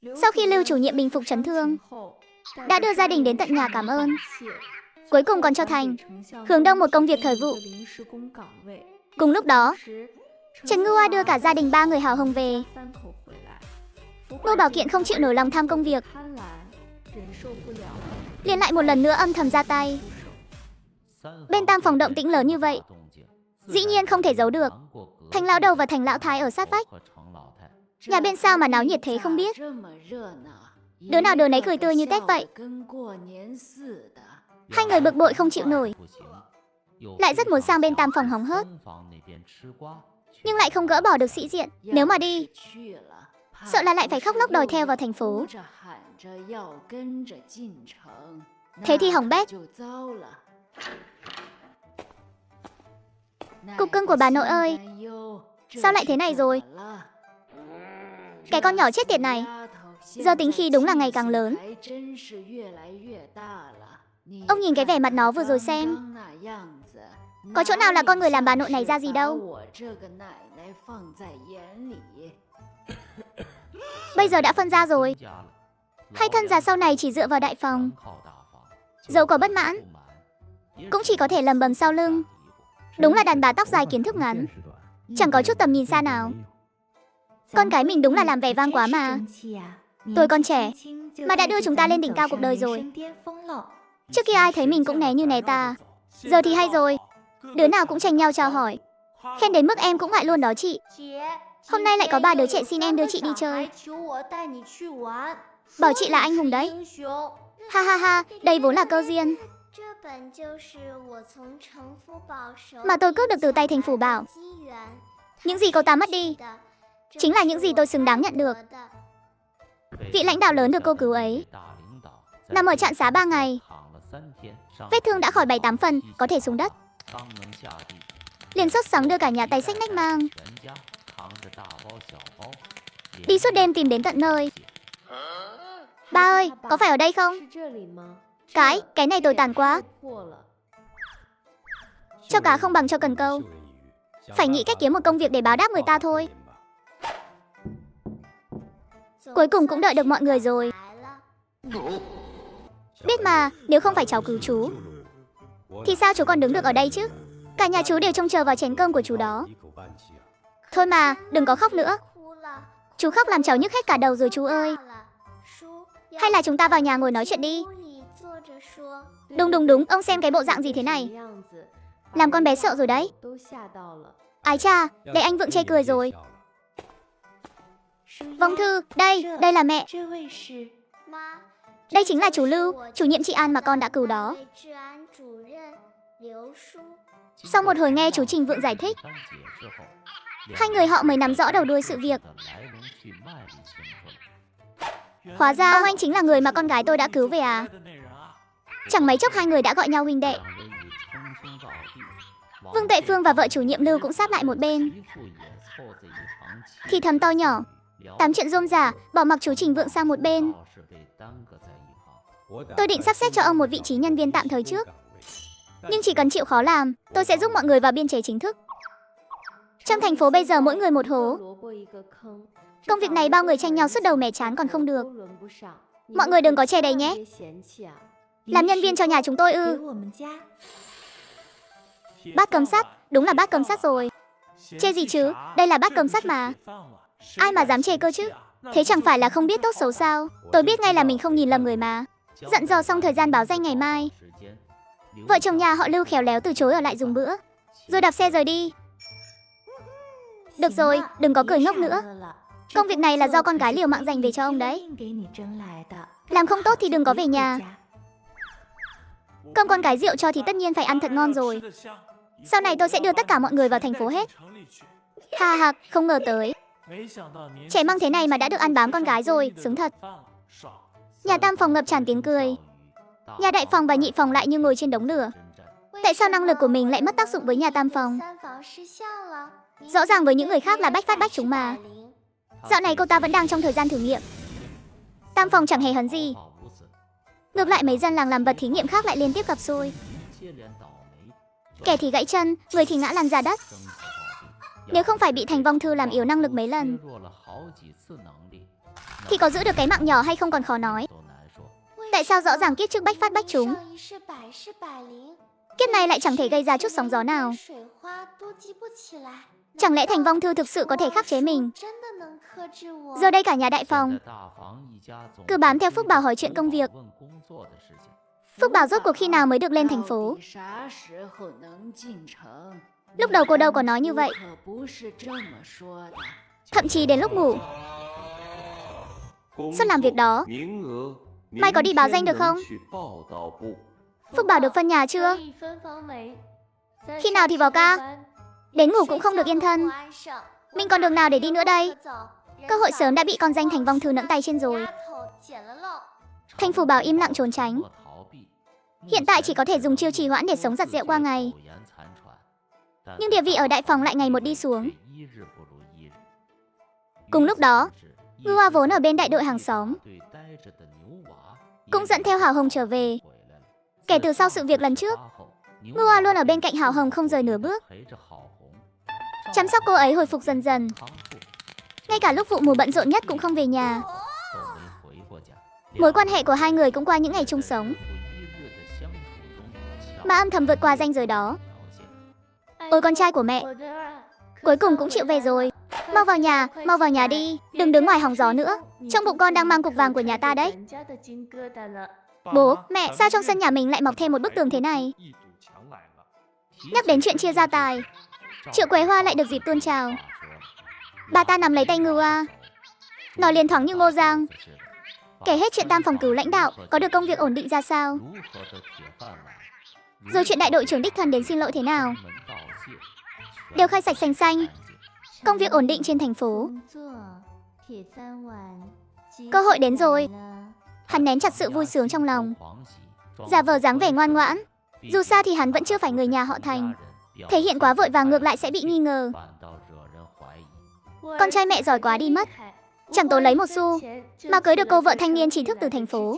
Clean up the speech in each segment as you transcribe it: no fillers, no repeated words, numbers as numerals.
Sau khi Lưu chủ nhiệm bình phục chấn thương, đã đưa gia đình đến tận nhà cảm ơn. Cuối cùng còn cho thành hướng đông một công việc thời vụ. Cùng lúc đó, Trần Ngưu Hoa đưa cả gia đình 3 người hào hồng về. Ngô Bảo Kiện không chịu nổi lòng tham công việc, liền lại một lần nữa âm thầm ra tay. Bên Tam phòng động tĩnh lớn như vậy, dĩ nhiên không thể giấu được. Thành lão đầu và Thành lão thái ở sát vách. Nhà bên sao mà náo nhiệt thế không biết. Đứa nào đứa nấy cười tươi như Tết vậy. Hai người bực bội không chịu nổi, lại rất muốn sang bên Tam phòng hóng hớt, nhưng lại không gỡ bỏ được sĩ diện. Nếu mà đi, sợ là lại phải khóc lóc đòi theo vào thành phố. Thế thì hỏng bét. Cục cưng của bà nội ơi, sao lại thế này rồi? Cái con nhỏ chết tiệt này, giờ tính khi đúng là ngày càng lớn. Ông nhìn cái vẻ mặt nó vừa rồi xem, có chỗ nào là con người làm bà nội này ra gì đâu. Bây giờ đã phân ra rồi. Hai thân già sau này chỉ dựa vào đại phòng, dẫu có bất mãn cũng chỉ có thể lầm bầm sau lưng. Đúng là đàn bà tóc dài kiến thức ngắn, chẳng có chút tầm nhìn xa nào. Con cái mình đúng là làm vẻ vang quá mà. Tôi còn trẻ mà đã đưa chúng ta lên đỉnh cao cuộc đời rồi. Trước kia ai thấy mình cũng né như né ta, giờ thì hay rồi, đứa nào cũng tranh nhau chào hỏi, khen đến mức em cũng ngại luôn đó chị. Hôm nay lại có 3 đứa trẻ xin em đưa chị đi chơi, bảo chị là anh hùng đấy. Ha ha ha, đây vốn là cơ duyên mà tôi cướp được từ tay Thành Phủ Bảo. Những gì cô ta mất đi chính là những gì tôi xứng đáng nhận được. Vị lãnh đạo lớn được cô cứu ấy nằm ở trạm xá 3 ngày, vết thương đã khỏi 7-8 phần, có thể xuống đất. Liền sốt sắng đưa cả nhà tay xách nách mang, đi suốt đêm tìm đến tận nơi. Ba ơi, có phải ở đây không? Cái này tồi tàn quá. Cho cá không bằng cho cần câu, phải nghĩ cách kiếm một công việc để báo đáp người ta thôi. Cuối cùng cũng đợi được mọi người rồi. Biết mà, nếu không phải cháu cứu chú thì sao chú còn đứng được ở đây chứ? Cả nhà chú đều trông chờ vào chén cơm của chú đó. Thôi mà, đừng có khóc nữa. Chú khóc làm cháu nhức hết cả đầu rồi chú ơi. Hay là chúng ta vào nhà ngồi nói chuyện đi. Đúng, ông xem cái bộ dạng gì thế này, làm con bé sợ rồi đấy. Ái cha, để anh Vượng chê cười rồi. Vong Thư, đây là mẹ. Đây chính là chú Lưu, chủ nhiệm trị an mà con đã cứu đó. Sau một hồi nghe chú Trình Vượng giải thích, hai người họ mới nắm rõ đầu đuôi sự việc. Hóa ra ông anh chính là người mà con gái tôi đã cứu về à? Chẳng mấy chốc hai người đã gọi nhau huynh đệ. Vương Tuệ Phương và vợ chủ nhiệm Lưu cũng sát lại một bên, thì thầm to nhỏ, tám chuyện rôm rả, bỏ mặc chú Trình Vượng sang một bên. Tôi định sắp xếp cho ông một vị trí nhân viên tạm thời trước, nhưng chỉ cần chịu khó làm, tôi sẽ giúp mọi người vào biên chế chính thức. Trong thành phố bây giờ mỗi người một hố, công việc này bao người tranh nhau suốt đầu mẻ chán còn không được. Mọi người đừng có chê đấy nhé. Làm nhân viên cho nhà chúng tôi ư? Bát cơm sắt, đúng là bát cơm sắt rồi. Chê gì chứ, đây là bát cơm sắt mà. Ai mà dám chê cơ chứ? Thế chẳng phải là không biết tốt xấu sao? Tôi biết ngay là mình không nhìn lầm người mà. Dặn dò xong thời gian báo danh ngày mai, vợ chồng nhà họ Lưu khéo léo từ chối ở lại dùng bữa, rồi đạp xe rời đi. Được rồi, đừng có cười ngốc nữa. Công việc này là do con gái liều mạng dành về cho ông đấy. Làm không tốt thì đừng có về nhà. Cơm con cái rượu cho thì tất nhiên phải ăn thật ngon rồi. Sau này tôi sẽ đưa tất cả mọi người vào thành phố hết. Ha ha, không ngờ tới trẻ măng thế này mà đã được ăn bám con gái rồi, sướng thật. Nhà Tam phòng ngập tràn tiếng cười. Nhà Đại phòng và Nhị phòng lại như ngồi trên đống lửa. Tại sao năng lực của mình lại mất tác dụng với nhà Tam phòng? Rõ ràng với những người khác là bách phát bách chúng mà. Dạo này cô ta vẫn đang trong thời gian thử nghiệm. Tam phòng chẳng hề hấn gì. Ngược lại mấy dân làng làm vật thí nghiệm khác lại liên tiếp gặp xui. Kẻ thì gãy chân, người thì ngã lăn ra đất. Nếu không phải bị Thành Vong Thư làm yếu năng lực mấy lần, thì có giữ được cái mạng nhỏ hay không còn khó nói. Tại sao rõ ràng kiếp trước bách phát bách trúng, kiếp này lại chẳng thể gây ra chút sóng gió nào? Chẳng lẽ Thành Vong Thư thực sự có thể khắc chế mình? Giờ đây cả nhà đại phòng cứ bám theo Phúc Bảo hỏi chuyện công việc. Phúc Bảo rốt cuộc khi nào mới được lên thành phố? Lúc đầu cô đâu có nói như vậy. Thậm chí đến lúc ngủ. Suất làm việc đó, mai có đi báo danh được không? Phúc Bảo được phân nhà chưa? Khi nào thì vào ca? Đến ngủ cũng không được yên thân. Mình còn đường nào để đi nữa đây? Cơ hội sớm đã bị con danh Thành Vong Thư nẫng tay trên rồi. Thành Phủ Bảo im lặng trốn tránh. Hiện tại chỉ có thể dùng chiêu trì hoãn để sống giặt rẹo qua ngày. Nhưng địa vị ở đại phòng lại ngày một đi xuống. Cùng lúc đó, Ngưu Hoa vốn ở bên đại đội hàng xóm cũng dẫn theo Hào Hồng trở về. Kể từ sau sự việc lần trước, Ngưu Hoa luôn ở bên cạnh Hào Hồng không rời nửa bước, chăm sóc cô ấy hồi phục dần dần. Ngay cả lúc vụ mùa bận rộn nhất cũng không về nhà. Mối quan hệ của hai người cũng qua những ngày chung sống mà âm thầm vượt qua ranh giới đó. Ôi con trai của mẹ, cuối cùng cũng chịu về rồi. Mau vào nhà đi, đừng đứng ngoài hóng gió nữa. Trong bụng con đang mang cục vàng của nhà ta đấy. Bố, mẹ, sao trong sân nhà mình lại mọc thêm một bức tường thế này? Nhắc đến chuyện chia gia tài, Triệu Quế Hoa lại được dịp tuôn trào. Bà ta nắm lấy tay Ngưu Hoa, nói liền thoáng như Ngô Giang, kể hết chuyện tam phòng cửu lãnh đạo có được công việc ổn định ra sao, rồi chuyện đại đội trưởng đích thân đến xin lỗi thế nào, đều khai sạch sành xanh. Công việc ổn định trên thành phố. Cơ hội đến rồi. Hắn nén chặt sự vui sướng trong lòng, giả vờ dáng vẻ ngoan ngoãn. Dù sao thì hắn vẫn chưa phải người nhà họ Thành. Thể hiện quá vội vàng ngược lại sẽ bị nghi ngờ. Con trai mẹ giỏi quá đi mất. Chẳng tốn lấy một xu mà cưới được cô vợ thanh niên trí thức từ thành phố.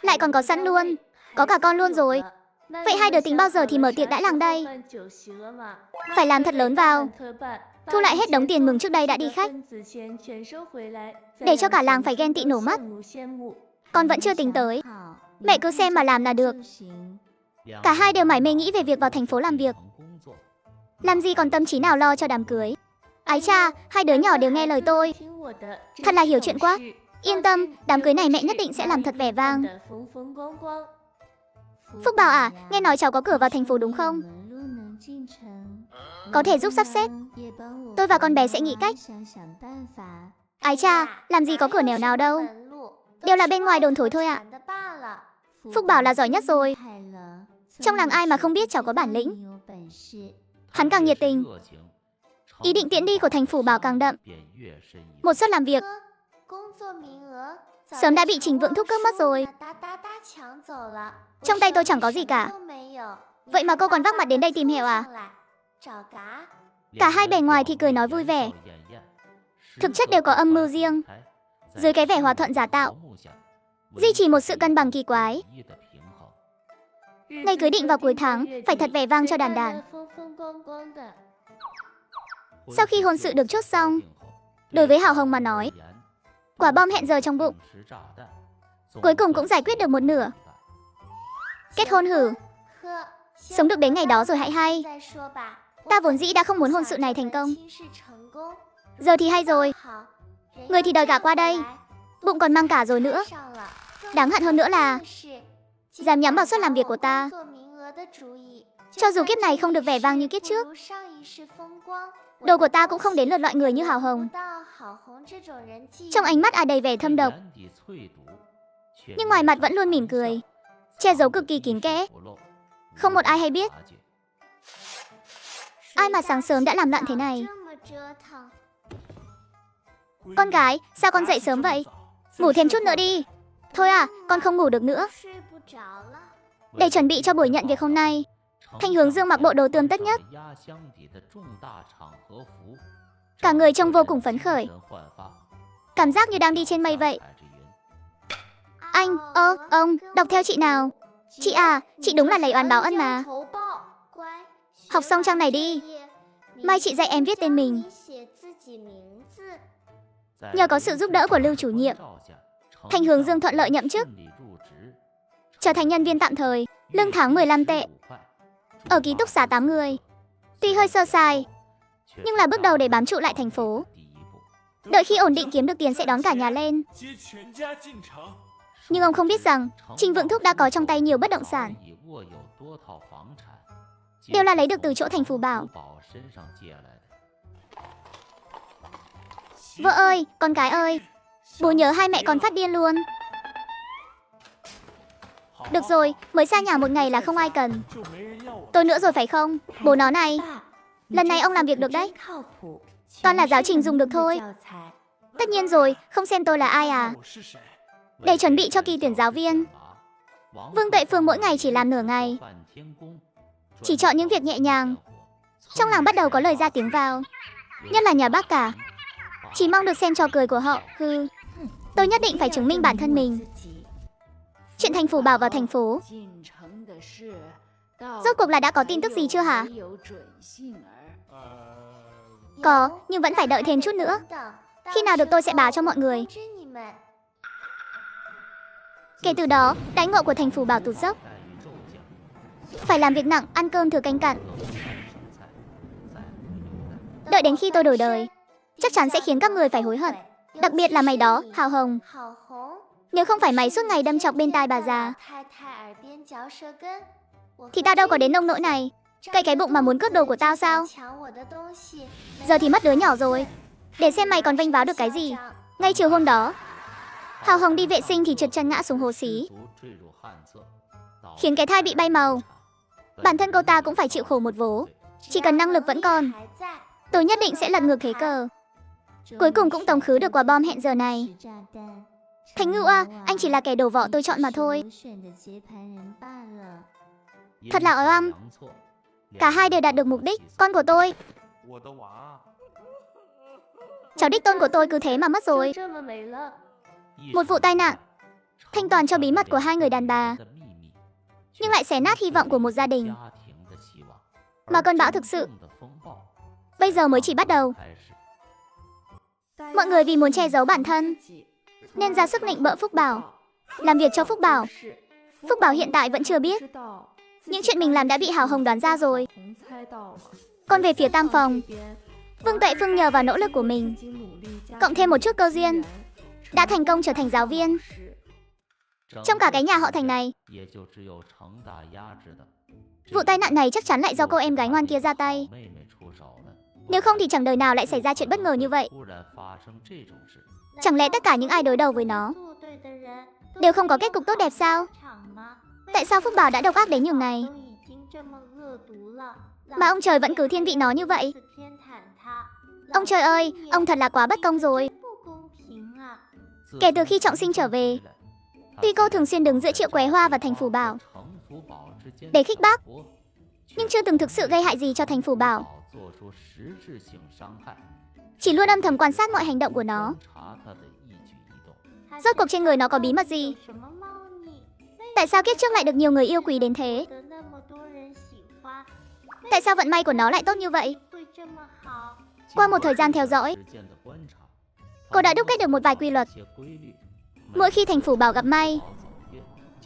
Lại còn có sẵn luôn, có cả con luôn rồi. Vậy hai đứa tính bao giờ thì mở tiệc đãi làng đây? Phải làm thật lớn vào, thu lại hết đống tiền mừng trước đây đã đi khách, để cho cả làng phải ghen tị nổ mắt. Con vẫn chưa tính tới, mẹ cứ xem mà làm là được. Cả hai đều mải mê nghĩ về việc vào thành phố làm việc, làm gì còn tâm trí nào lo cho đám cưới. Ái cha, hai đứa nhỏ đều nghe lời tôi, thật là hiểu chuyện quá. Yên tâm, đám cưới này mẹ nhất định sẽ làm thật vẻ vang. Phúc Bảo à, nghe nói cháu có cửa vào thành phố đúng không? Có thể giúp sắp xếp. Tôi và con bé sẽ nghĩ cách. Ái cha, làm gì có cửa nẻo nào đâu, đều là bên ngoài đồn thổi thôi ạ. Phúc Bảo là giỏi nhất rồi. Trong làng ai mà không biết cháu có bản lĩnh. Hắn càng nhiệt tình, ý định tiễn đi của Thành Phủ Bảo càng đậm. Một suất làm việc sớm đã bị Trình Vượng thúc cướp mất rồi. Trong tay tôi chẳng có gì cả. Vậy mà cô còn vác mặt đến đây tìm hiểu à? Cả hai bề ngoài thì cười nói vui vẻ, thực chất đều có âm mưu riêng. Dưới cái vẻ hòa thuận giả tạo, duy trì một sự cân bằng kỳ quái. Ngày cưới định vào cuối tháng, phải thật vẻ vang cho đàn đàn. Sau khi hôn sự được chốt xong, đối với Hào Hồng mà nói, quả bom hẹn giờ trong bụng cuối cùng cũng giải quyết được một nửa. Kết hôn hử? Sống được đến ngày đó rồi hãy hay. Ta vốn dĩ đã không muốn hôn sự này thành công, giờ thì hay rồi. Người thì đòi gả qua đây, bụng còn mang cả rồi nữa. Đáng hận hơn nữa là dám nhắm vào suất làm việc của ta. Cho dù kiếp này không được vẻ vang như kiếp trước, đồ của ta cũng không đến lượt loại người như Hào Hồng. Trong ánh mắt đầy vẻ thâm độc, nhưng ngoài mặt vẫn luôn mỉm cười, che giấu cực kỳ kín kẽ, không một ai hay biết. Ai mà sáng sớm đã làm loạn thế này? Con gái, sao con dậy sớm vậy? Ngủ thêm chút nữa đi. Thôi à, con không ngủ được nữa. Để chuẩn bị cho buổi nhận việc hôm nay, Thanh Hướng Dương mặc bộ đồ tươm tất nhất, cả người trông vô cùng phấn khởi, cảm giác như đang đi trên mây vậy. Anh, ông, đọc theo chị nào. Chị à, chị đúng là lấy oán báo ân mà. Học xong trang này đi, mai chị dạy em viết tên mình. Nhờ có sự giúp đỡ của Lưu chủ nhiệm, Thành Hướng Dương thuận lợi nhậm chức, trở thành nhân viên tạm thời, lương tháng 15 tệ. Ở ký túc xá 8 người. Tuy hơi sơ sài, nhưng là bước đầu để bám trụ lại thành phố. Đợi khi ổn định kiếm được tiền sẽ đón cả nhà lên. Nhưng ông không biết rằng Trình Vượng Thúc đã có trong tay nhiều bất động sản, đều là lấy được từ chỗ Thành Phủ Bảo. Vợ ơi, con gái ơi, bố nhớ hai mẹ con phát điên luôn. Được rồi, mới xa nhà một ngày là không ai cần. Tôi nữa rồi phải không? Bố nó này, lần này ông làm việc được đấy. Toàn là giáo trình dùng được thôi. Tất nhiên rồi, không xem tôi là ai à? Để chuẩn bị cho kỳ tuyển giáo viên, Vương Tuệ Phương mỗi ngày chỉ làm nửa ngày, chỉ chọn những việc nhẹ nhàng. Trong làng bắt đầu có lời ra tiếng vào, nhất là nhà bác cả. Chỉ mong được xem trò cười của họ. Tôi nhất định phải chứng minh bản thân mình. Chuyện Thành Phủ Bảo vào thành phố, rốt cuộc là đã có tin tức gì chưa hả? Có, nhưng vẫn phải đợi thêm chút nữa. Khi nào được tôi sẽ báo cho mọi người. Kể từ đó, đãi ngộ của Thành Phủ Bảo tụt dốc. Phải làm việc nặng, ăn cơm thừa canh cặn. Đợi đến khi tôi đổi đời, chắc chắn sẽ khiến các người phải hối hận. Đặc biệt là mày đó, Hào Hồng. Nếu không phải mày suốt ngày đâm chọc bên tai bà già, thì tao đâu có đến nông nỗi này. Cậy cái bụng mà muốn cướp đồ của tao sao? Giờ thì mất đứa nhỏ rồi. Để xem mày còn vênh váo được cái gì. Ngay chiều hôm đó, Hào Hồng đi vệ sinh thì trượt chân ngã xuống hồ xí, khiến cái thai bị bay màu. Bản thân cô ta cũng phải chịu khổ một vố. Chỉ cần năng lực vẫn còn, tôi nhất định sẽ lật ngược thế cờ. Cuối cùng cũng tống khứ được quả bom hẹn giờ này. Thành Ngưu à, anh chỉ là kẻ đổ vỏ tôi chọn mà thôi. Thật là oăm. Cả hai đều đạt được mục đích. Con của tôi, cháu đích tôn của tôi cứ thế mà mất rồi. Một vụ tai nạn thanh toàn cho bí mật của hai người đàn bà, nhưng lại xé nát hy vọng của một gia đình. Mà cơn bão thực sự bây giờ mới chỉ bắt đầu. Mọi người vì muốn che giấu bản thân nên ra sức nịnh bợ Phúc Bảo, làm việc cho Phúc Bảo. Phúc Bảo hiện tại vẫn chưa biết những chuyện mình làm đã bị Hào Hồng đoán ra rồi. Còn về phía Tam Phòng, Vương Tuệ Phương nhờ vào nỗ lực của mình, cộng thêm một chút cơ duyên, đã thành công trở thành giáo viên. Trong cả cái nhà họ Thành này, vụ tai nạn này chắc chắn lại do cô em gái ngoan kia ra tay. Nếu không thì chẳng đời nào lại xảy ra chuyện bất ngờ như vậy. Chẳng lẽ tất cả những ai đối đầu với nó đều không có kết cục tốt đẹp sao? Tại sao Phúc Bảo đã độc ác đến nhường này, mà ông trời vẫn cứ thiên vị nó như vậy? Ông trời ơi, ông thật là quá bất công rồi. Kể từ khi Trọng Sinh trở về, tuy cô thường xuyên đứng giữa Triệu Quế Hoa và Thành Phủ Bảo để khích bác, nhưng chưa từng thực sự gây hại gì cho Thành Phủ Bảo. Chỉ luôn âm thầm quan sát mọi hành động của nó. Rốt cuộc trên người nó có bí mật gì? Tại sao kiếp trước lại được nhiều người yêu quý đến thế? Tại sao vận may của nó lại tốt như vậy? Qua một thời gian theo dõi, cô đã đúc kết được một vài quy luật. Mỗi khi Thành Phủ Bảo gặp may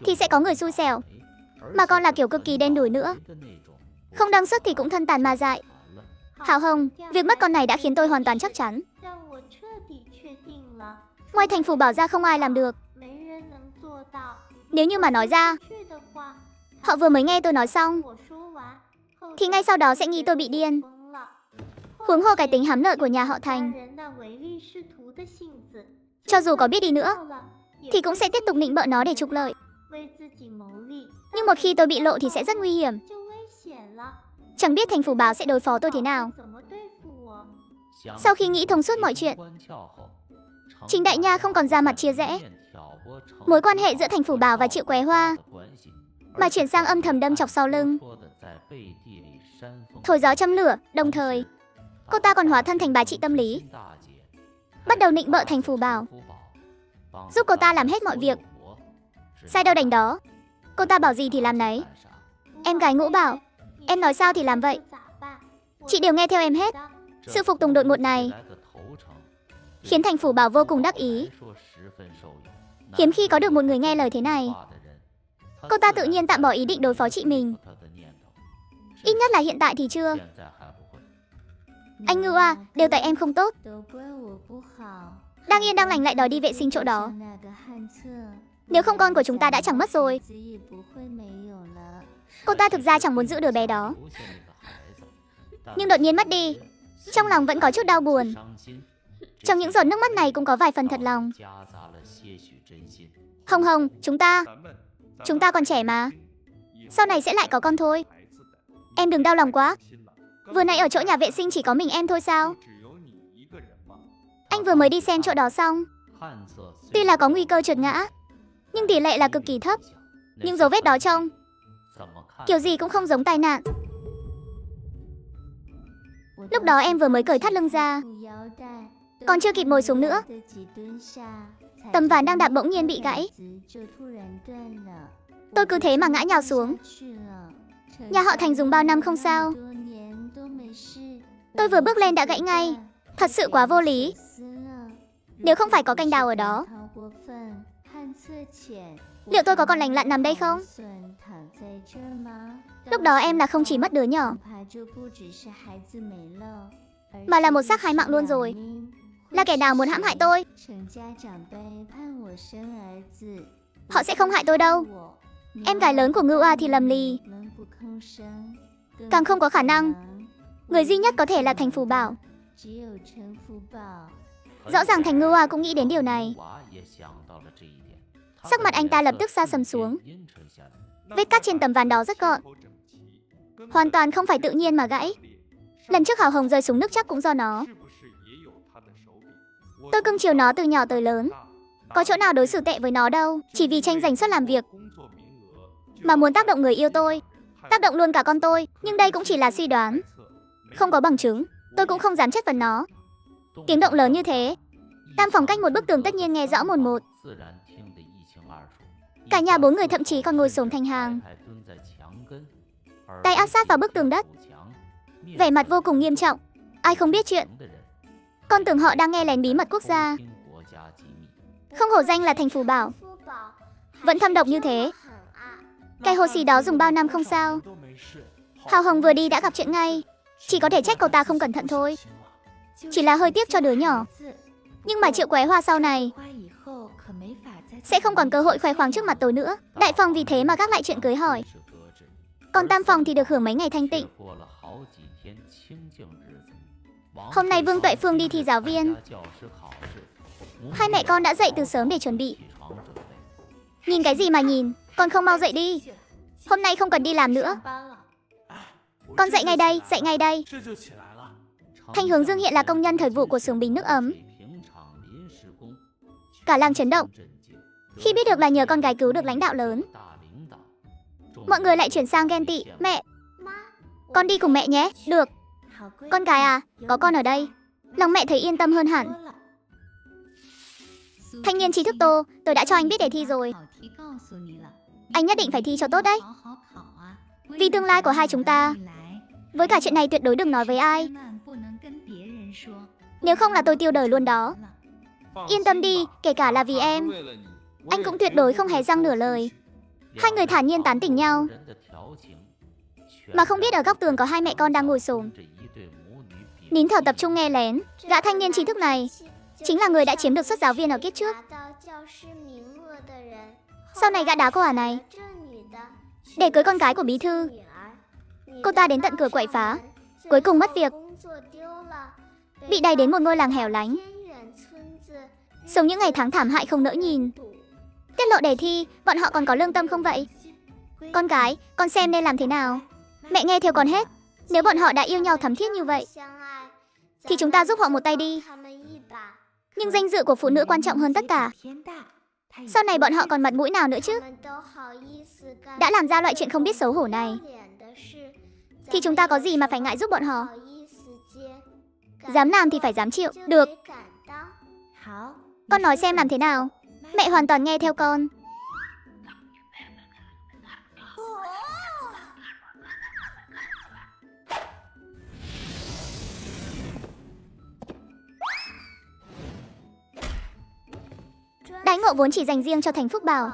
thì sẽ có người xui xẻo, mà còn là kiểu cực kỳ đen đủi nữa. Không đăng sức thì cũng thân tàn mà dại. Hào Hồng, việc mất con này đã khiến tôi hoàn toàn chắc chắn. Ngoài Thành Phủ Bảo ra không ai làm được. Nếu như mà nói ra, họ vừa mới nghe tôi nói xong thì ngay sau đó sẽ nghĩ tôi bị điên. Huống hồ cái tính hám lợi của nhà họ Thành, cho dù có biết đi nữa thì cũng sẽ tiếp tục nịnh bợ nó để trục lợi. Nhưng một khi tôi bị lộ thì sẽ rất nguy hiểm. Chẳng biết Thành Phủ Bảo sẽ đối phó tôi thế nào. Sau khi nghĩ thông suốt mọi chuyện, Trình Đại Nha không còn ra mặt chia rẽ mối quan hệ giữa Thành Phủ Bảo và Triệu Quế Hoa, mà chuyển sang âm thầm đâm chọc sau lưng, thổi gió châm lửa. Đồng thời, cô ta còn hóa thân thành bà chị tâm lý, bắt đầu nịnh bợ Thành Phủ Bảo, giúp cô ta làm hết mọi việc. Sai đâu đánh đó, cô ta bảo gì thì làm nấy. Em gái Ngũ bảo em nói sao thì làm vậy, chị đều nghe theo em hết. Sự phục tùng đột ngột này khiến thành phủ bảo vô cùng đắc ý. Hiếm khi có được một người nghe lời thế này. Cô ta tự nhiên tạm bỏ ý định đối phó chị mình. Ít nhất là hiện tại thì chưa. Anh Ngưu à, đều tại em không tốt. Đang yên đang lành lại đòi đi vệ sinh chỗ đó. Nếu không con của chúng ta đã chẳng mất rồi. Cô ta thực ra chẳng muốn giữ đứa bé đó, nhưng đột nhiên mất đi. Trong lòng vẫn có chút đau buồn. Trong những giọt nước mắt này cũng có vài phần thật lòng. Hồng Hồng, chúng ta còn trẻ mà. Sau này sẽ lại có con thôi. Em đừng đau lòng quá. Vừa nãy ở chỗ nhà vệ sinh chỉ có mình em thôi sao? Anh vừa mới đi xem chỗ đó xong. Tuy là có nguy cơ trượt ngã, nhưng tỷ lệ là cực kỳ thấp. Nhưng dấu vết đó trông kiểu gì cũng không giống tai nạn. Lúc đó em vừa mới cởi thắt lưng ra, còn chưa kịp ngồi xuống nữa, tấm ván đang đạp bỗng nhiên bị gãy. Tôi cứ thế mà ngã nhào xuống. Nhà họ Thành dùng bao năm không sao. Tôi vừa bước lên đã gãy ngay. Thật sự quá vô lý. Nếu không phải có canh đào ở đó, liệu tôi có còn lành lặn nằm đây không? Lúc đó em là không chỉ mất đứa nhỏ, mà là một xác hái mạng luôn rồi. Là kẻ nào muốn hãm hại tôi. Họ sẽ không hại tôi đâu. Em gái lớn của Ngưu A thì lầm lì, càng không có khả năng. Người duy nhất có thể là Thành Phủ Bảo. Rõ ràng Thành Ngưu A cũng nghĩ đến điều này. Sắc mặt anh ta lập tức sa sầm xuống. Vết cắt trên tấm ván đó rất gọn, hoàn toàn không phải tự nhiên mà gãy. Lần trước Hào Hồng rơi xuống nước chắc cũng do nó. Tôi cưng chiều nó từ nhỏ tới lớn, có chỗ nào đối xử tệ với nó đâu. Chỉ vì tranh giành suất làm việc mà muốn tác động người yêu tôi, tác động luôn cả con tôi. Nhưng đây cũng chỉ là suy đoán, không có bằng chứng. Tôi cũng không dám chất vấn nó. Tiếng động lớn như thế, tam phòng cách một bức tường tất nhiên nghe rõ mồn một. Cả nhà 4 người thậm chí còn ngồi xổm thành hàng, tay áp sát vào bức tường đất, vẻ mặt vô cùng nghiêm trọng. Ai không biết chuyện, con tưởng họ đang nghe lén bí mật quốc gia. Không hổ danh là Thành Phủ Bảo, vẫn thâm độc như thế. Cái hồ xì đó dùng bao năm không sao. Hào Hồng vừa đi đã gặp chuyện ngay. Chỉ có thể trách cậu ta không cẩn thận thôi. Chỉ là hơi tiếc cho đứa nhỏ. Nhưng mà Triệu Quế Hoa sau này sẽ không còn cơ hội khoe khoang trước mặt tôi nữa. Đại phòng vì thế mà gác lại chuyện cưới hỏi. Còn tam phòng thì được hưởng mấy ngày thanh tịnh. Hôm nay Vương Tuệ Phương đi thi giáo viên. Hai mẹ con đã dậy từ sớm để chuẩn bị. Nhìn cái gì mà nhìn, con không mau dậy đi. Hôm nay không cần đi làm nữa. Con dậy ngay đây, dậy ngay đây. Thanh Hướng Dương hiện là công nhân thời vụ của xưởng bình nước ấm. Cả làng chấn động khi biết được là nhờ con gái cứu được lãnh đạo lớn. Mọi người lại chuyển sang ghen tị. Mẹ, con đi cùng mẹ nhé. Được. Con gái à, có con ở đây, lòng mẹ thấy yên tâm hơn hẳn. Thanh niên trí thức Tô, tôi đã cho anh biết đề thi rồi. Anh nhất định phải thi cho tốt đấy, vì tương lai của hai chúng ta. Với cả chuyện này tuyệt đối đừng nói với ai, nếu không là tôi tiêu đời luôn đó. Yên tâm đi, kể cả là vì em, anh cũng tuyệt đối không hé răng nửa lời. Hai người thản nhiên tán tỉnh nhau, mà không biết ở góc tường có hai mẹ con đang ngồi xổm nín thở tập trung nghe lén. Gã thanh niên trí thức này chính là người đã chiếm được suất giáo viên ở kiếp trước. Sau này gã đá cô ả này để cưới con gái của bí thư. Cô ta đến tận cửa quậy phá, cuối cùng mất việc, bị đày đến một ngôi làng hẻo lánh, sống những ngày tháng thảm hại không nỡ nhìn. Tiết lộ đề thi, bọn họ còn có lương tâm không vậy? Con gái, con xem nên làm thế nào? Mẹ nghe theo con hết. Nếu bọn họ đã yêu nhau thắm thiết như vậy, thì chúng ta giúp họ một tay đi. Nhưng danh dự của phụ nữ quan trọng hơn tất cả. Sau này bọn họ còn mặt mũi nào nữa chứ? Đã làm ra loại chuyện không biết xấu hổ này, thì chúng ta có gì mà phải ngại giúp bọn họ? Dám làm thì phải dám chịu. Được, con nói xem làm thế nào. Mẹ hoàn toàn nghe theo con. Đãi ngộ vốn chỉ dành riêng cho Thành Phúc Bảo,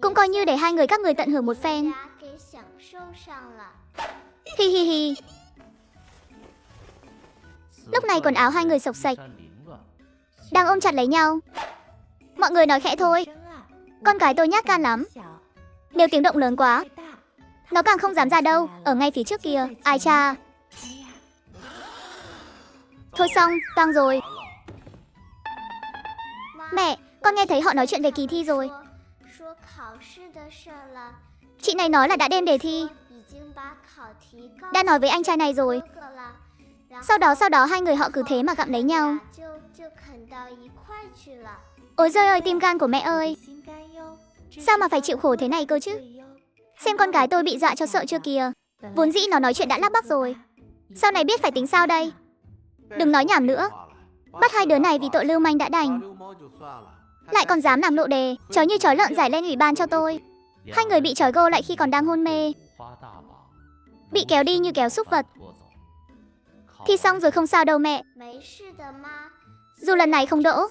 cũng coi như để hai người các người tận hưởng một phen. Hi hi hi. Lúc này quần áo hai người xộc xệch, đang ôm chặt lấy nhau. Mọi người nói khẽ thôi. Con gái tôi nhát gan lắm. Nếu tiếng động lớn quá, nó càng không dám ra đâu. Ở ngay phía trước kia. Ai cha. Thôi xong, căng rồi. Mẹ, con nghe thấy họ nói chuyện về kỳ thi rồi. Chị này nói là đã đem đề thi, đã nói với anh trai này rồi. Sau đó hai người họ cứ thế mà gặm lấy nhau. Ôi giời ơi, tim gan của mẹ ơi. Sao mà phải chịu khổ thế này cơ chứ. Xem con gái tôi bị dọa cho sợ chưa kìa. Vốn dĩ nó nói chuyện đã lắp bắp rồi, sau này biết phải tính sao đây. Đừng nói nhảm nữa. Bắt hai đứa này vì tội lưu manh đã đành, lại còn dám làm lộ đề. Chó như chó lợn giải lên ủy ban cho tôi. Hai người bị trói gô lại khi còn đang hôn mê, bị kéo đi như kéo súc vật. Thi xong rồi không sao đâu mẹ. Dù lần này không đỗ,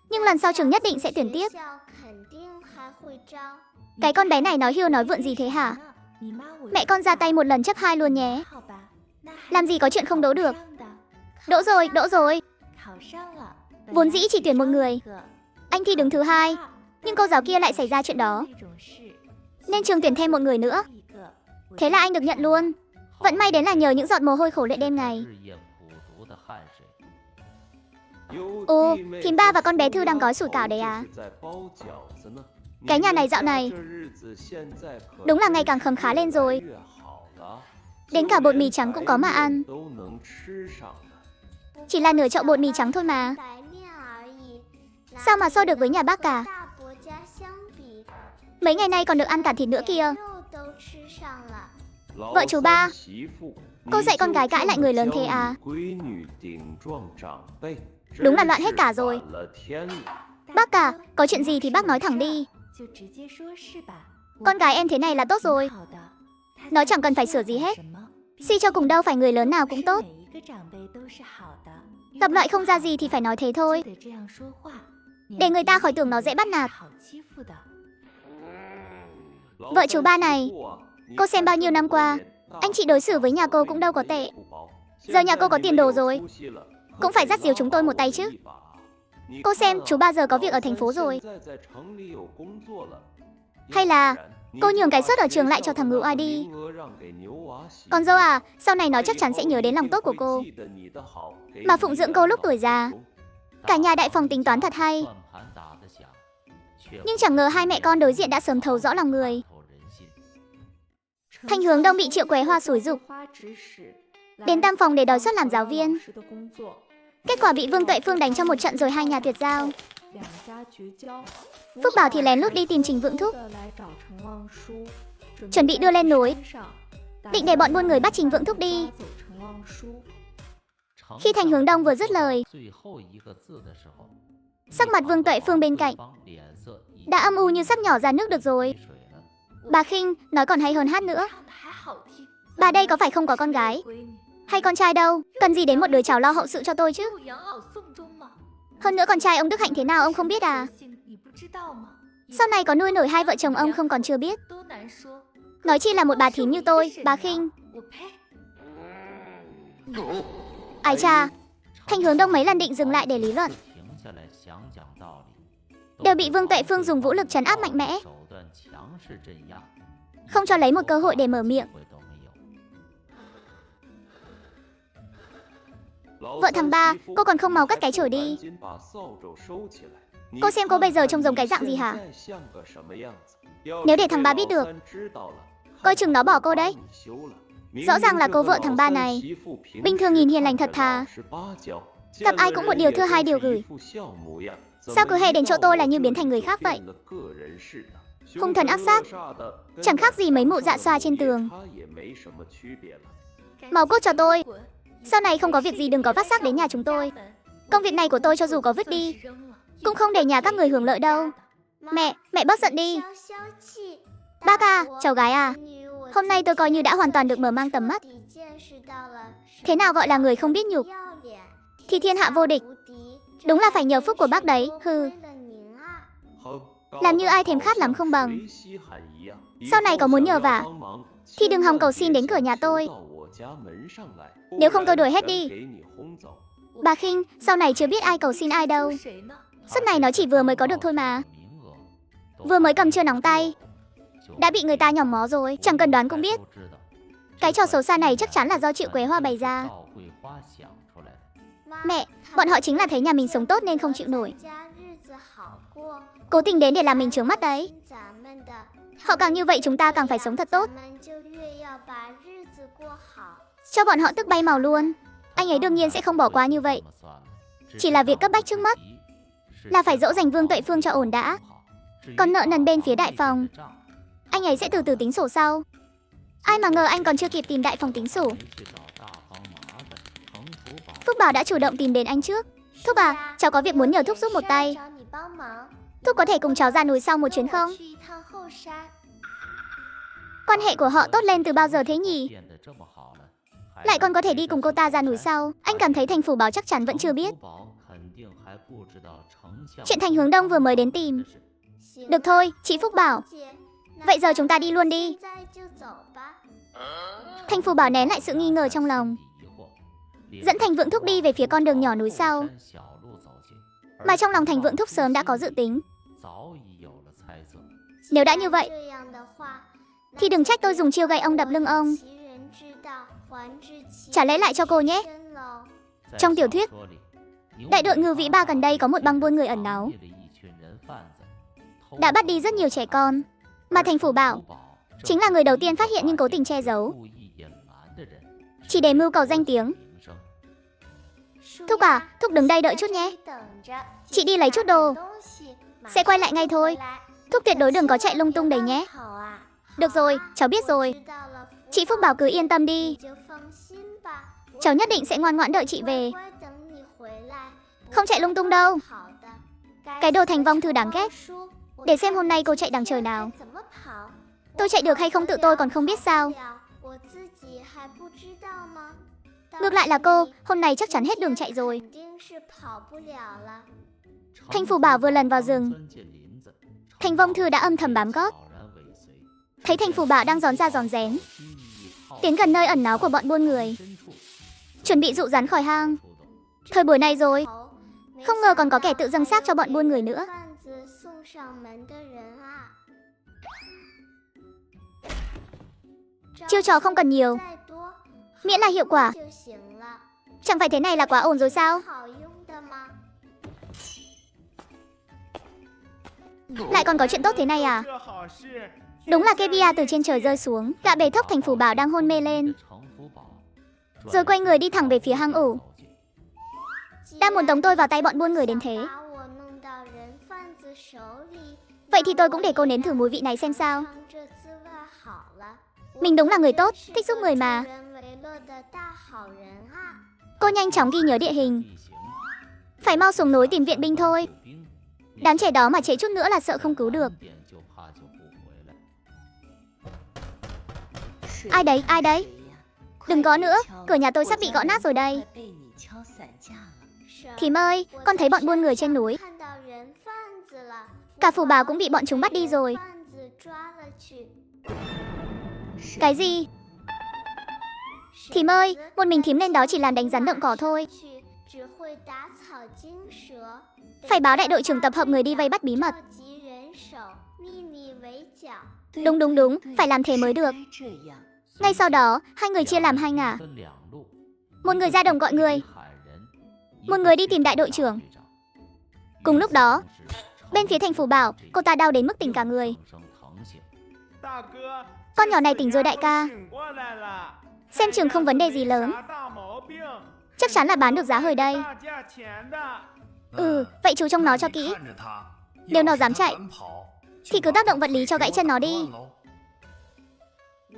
nhưng lần sau trường nhất định sẽ tuyển tiếp. Cái con bé này nói hiêu nói vượn gì thế hả? Mẹ con ra tay một lần chấp hai luôn nhé. Làm gì có chuyện không đỗ được. Đỗ rồi, đỗ rồi. Vốn dĩ chỉ tuyển một người, anh thi đứng thứ hai, nhưng cô giáo kia lại xảy ra chuyện đó, nên trường tuyển thêm một người nữa. Thế là anh được nhận luôn. Vẫn may đến là nhờ những giọt mồ hôi khổ luyện đêm ngày. Ồ, thím Ba và con bé Thư đang gói sủi cảo đấy à? Cái nhà này dạo này đúng là ngày càng khấm khá lên rồi. Đến cả bột mì trắng cũng có mà ăn. Chỉ là nửa chậu bột mì trắng thôi mà. Sao mà so được với nhà bác cả. Mấy ngày nay còn được ăn cả thịt nữa kìa. Vợ chú Ba, cô dạy con gái cãi lại người lớn thế à? Đúng là loạn hết cả rồi. Bác cả, có chuyện gì thì bác nói thẳng đi. Con gái em thế này là tốt rồi. Nó chẳng cần phải sửa gì hết. Suy cho cùng đâu phải người lớn nào cũng tốt. Gặp loại không ra gì thì phải nói thế thôi, để người ta khỏi tưởng nó dễ bắt nạt. Vợ chú Ba này, cô xem bao nhiêu năm qua, anh chị đối xử với nhà cô cũng đâu có tệ. Giờ nhà cô có tiền đồ rồi, cũng phải dắt dìu chúng tôi một tay chứ. Cô xem, chú Ba giờ có việc ở thành phố rồi. Hay là cô nhường cái suất ở trường lại cho thằng Ngưu Oai đi. Con dâu à, sau này nó chắc chắn sẽ nhớ đến lòng tốt của cô, mà phụng dưỡng cô lúc tuổi già. Cả nhà đại phòng tính toán thật hay. Nhưng chẳng ngờ hai mẹ con đối diện đã sớm thấu rõ lòng người. Thanh Hướng Đông bị Triệu Quế Hoa xúi giục đến Tam Phòng để đòi xuất làm giáo viên. Kết quả bị Vương Tuệ Phương đánh cho một trận rồi hai nhà tuyệt giao. Phúc Bảo thì lén lút đi tìm Trình Vượng Thúc, chuẩn bị đưa lên núi, định để bọn buôn người bắt Trình Vượng Thúc đi. Khi Thanh Hướng Đông vừa dứt lời, sắc mặt Vương Tuệ Phương bên cạnh đã âm u như sắc nhỏ ra nước được rồi. Bà khinh, nói còn hay hơn hát nữa. Bà đây có phải không có con gái hay con trai đâu, cần gì đến một đứa cháu lo hậu sự cho tôi chứ. Hơn nữa con trai ông đức hạnh thế nào ông không biết à? Sau này có nuôi nổi hai vợ chồng ông không còn chưa biết, nói chi là một bà thím như tôi. Bà khinh. Ái cha, Thanh Hướng Đông mấy lần định dừng lại để lý luận, đều bị Vương Tuệ Phương dùng vũ lực trấn áp mạnh mẽ, không cho lấy một cơ hội để mở miệng. Vợ thằng Ba, cô còn không mau cất cái chổi đi. Cô xem cô bây giờ trông giống cái dạng gì hả? Nếu để thằng Ba biết được, coi chừng nó bỏ cô đấy. Rõ ràng là cô vợ thằng Ba này bình thường nhìn hiền lành thật thà, gặp ai cũng một điều thưa hai điều gửi. Sao cứ hay đến chỗ tôi là như biến thành người khác vậy? Hung thần ác sát, chẳng khác gì mấy mụ dạ xoa trên tường. Mau cút cho tôi. Sau này không có việc gì đừng có vắt xác đến nhà chúng tôi. Công việc này của tôi cho dù có vứt đi, cũng không để nhà các người hưởng lợi đâu. Mẹ bớt giận đi. Bác à, cháu gái à, hôm nay tôi coi như đã hoàn toàn được mở mang tầm mắt. Thế nào gọi là người không biết nhục thì thiên hạ vô địch. Đúng là phải nhờ phúc của bác đấy, hừ. Làm như ai thèm khát lắm không bằng. Sau này có muốn nhờ vả thì đừng hòng cầu xin đến cửa nhà tôi. Nếu không tôi đuổi hết đi. Bà khinh, sau này chưa biết ai cầu xin ai đâu. Suất này nó chỉ vừa mới có được thôi mà. Vừa mới cầm chưa nóng tay đã bị người ta nhòm mó rồi, chẳng cần đoán cũng biết. Cái trò xấu xa này chắc chắn là do Triệu Quế Hoa bày ra. Mẹ, bọn họ chính là thấy nhà mình sống tốt nên không chịu nổi, cố tình đến để làm mình trướng mắt đấy. Họ càng như vậy chúng ta càng phải sống thật tốt, cho bọn họ tức bay màu luôn. Anh ấy đương nhiên sẽ không bỏ qua như vậy. Chỉ là việc cấp bách trước mắt là phải dỗ dành Vương Tuệ Phương cho ổn đã. Còn nợ nần bên phía đại phòng, anh ấy sẽ từ từ tính sổ sau. Ai mà ngờ anh còn chưa kịp tìm đại phòng tính sổ, Phúc Bảo đã chủ động tìm đến anh trước. Thúc à, cháu có việc muốn nhờ Thúc giúp một tay. Thúc có thể cùng cháu ra núi sau một chuyến không? Quan hệ của họ tốt lên từ bao giờ thế nhỉ? Lại còn có thể đi cùng cô ta ra núi sau. Anh cảm thấy Thành Phủ Bảo chắc chắn vẫn chưa biết chuyện Thành Hướng Đông vừa mới đến tìm. Được thôi, chị Phúc Bảo, vậy giờ chúng ta đi luôn đi. Thành Phủ Bảo nén lại sự nghi ngờ trong lòng, dẫn Thành Vượng Thúc đi về phía con đường nhỏ núi sau. Mà trong lòng Thành Vượng Thúc sớm đã có dự tính. Nếu đã như vậy thì đừng trách tôi dùng chiêu gậy ông đập lưng ông. Trả lấy lại cho cô nhé. Trong tiểu thuyết Đại đội Ngưu Vĩ Ba gần đây có một băng buôn người ẩn náu, đã bắt đi rất nhiều trẻ con, mà Thành Phủ Bảo chính là người đầu tiên phát hiện nhưng cố tình che giấu, chỉ để mưu cầu danh tiếng. Thúc à, Thúc đứng đây đợi chút nhé. Chị đi lấy chút đồ, sẽ quay lại ngay thôi. Thúc tuyệt đối đừng có chạy lung tung đấy nhé. Được rồi, cháu biết rồi. Chị Phúc Bảo cứ yên tâm đi, cháu nhất định sẽ ngoan ngoãn đợi chị về, không chạy lung tung đâu. Cái đồ Thành Vong Thư đáng ghét. Để xem hôm nay cô chạy đằng trời nào. Tôi chạy được hay không tự tôi còn không biết sao. Ngược lại là cô, hôm nay chắc chắn hết đường chạy rồi. Thành Phủ Bảo vừa lần vào rừng, Thành Vong Thư đã âm thầm bám gót. Thấy Thành Phủ Bảo đang rón ra rón rén tiến gần nơi ẩn náu của bọn buôn người, chuẩn bị dụ rắn khỏi hang. Thời buổi này rồi, không ngờ còn có kẻ tự dâng xác cho bọn buôn người nữa. Chiêu trò không cần nhiều, miễn là hiệu quả. Chẳng phải thế này là quá ổn rồi sao? Lại còn có chuyện tốt thế này à? Đúng là cây bia từ trên trời rơi xuống, gạ bề thốc Thành Phủ Bảo đang hôn mê lên, rồi quay người đi thẳng về phía hang ổ. Đang muốn tống tôi vào tay bọn buôn người đến thế. Vậy thì tôi cũng để cô nếm thử mùi vị này xem sao. Mình đúng là người tốt, thích giúp người mà. Cô nhanh chóng ghi nhớ địa hình, phải mau xuống núi tìm viện binh thôi. Đám trẻ đó mà trễ chút nữa là sợ không cứu được. Ai đấy, ai đấy? Đừng gõ nữa, cửa nhà tôi sắp bị gõ nát rồi đây. Thím ơi, con thấy bọn buôn người trên núi. Cả Phủ Bảo cũng bị bọn chúng bắt đi rồi. Cái gì? Thím ơi, một mình thím lên đó chỉ làm đánh rắn động cỏ thôi. Phải báo đại đội trưởng tập hợp người đi vây bắt bí mật. Đúng, phải làm thế mới được. Ngay sau đó, hai người chia làm hai ngả. Một người ra đồng gọi người, một người đi tìm đại đội trưởng. Cùng lúc đó, bên phía Thành Phủ Bảo, cô ta đau đến mức tỉnh cả người. Con nhỏ này tỉnh rồi đại ca. Xem chừng không vấn đề gì lớn, chắc chắn là bán được giá hời đây. Vậy chú trông nó cho kỹ. Nếu nó dám chạy thì cứ tác động vật lý cho gãy chân nó đi.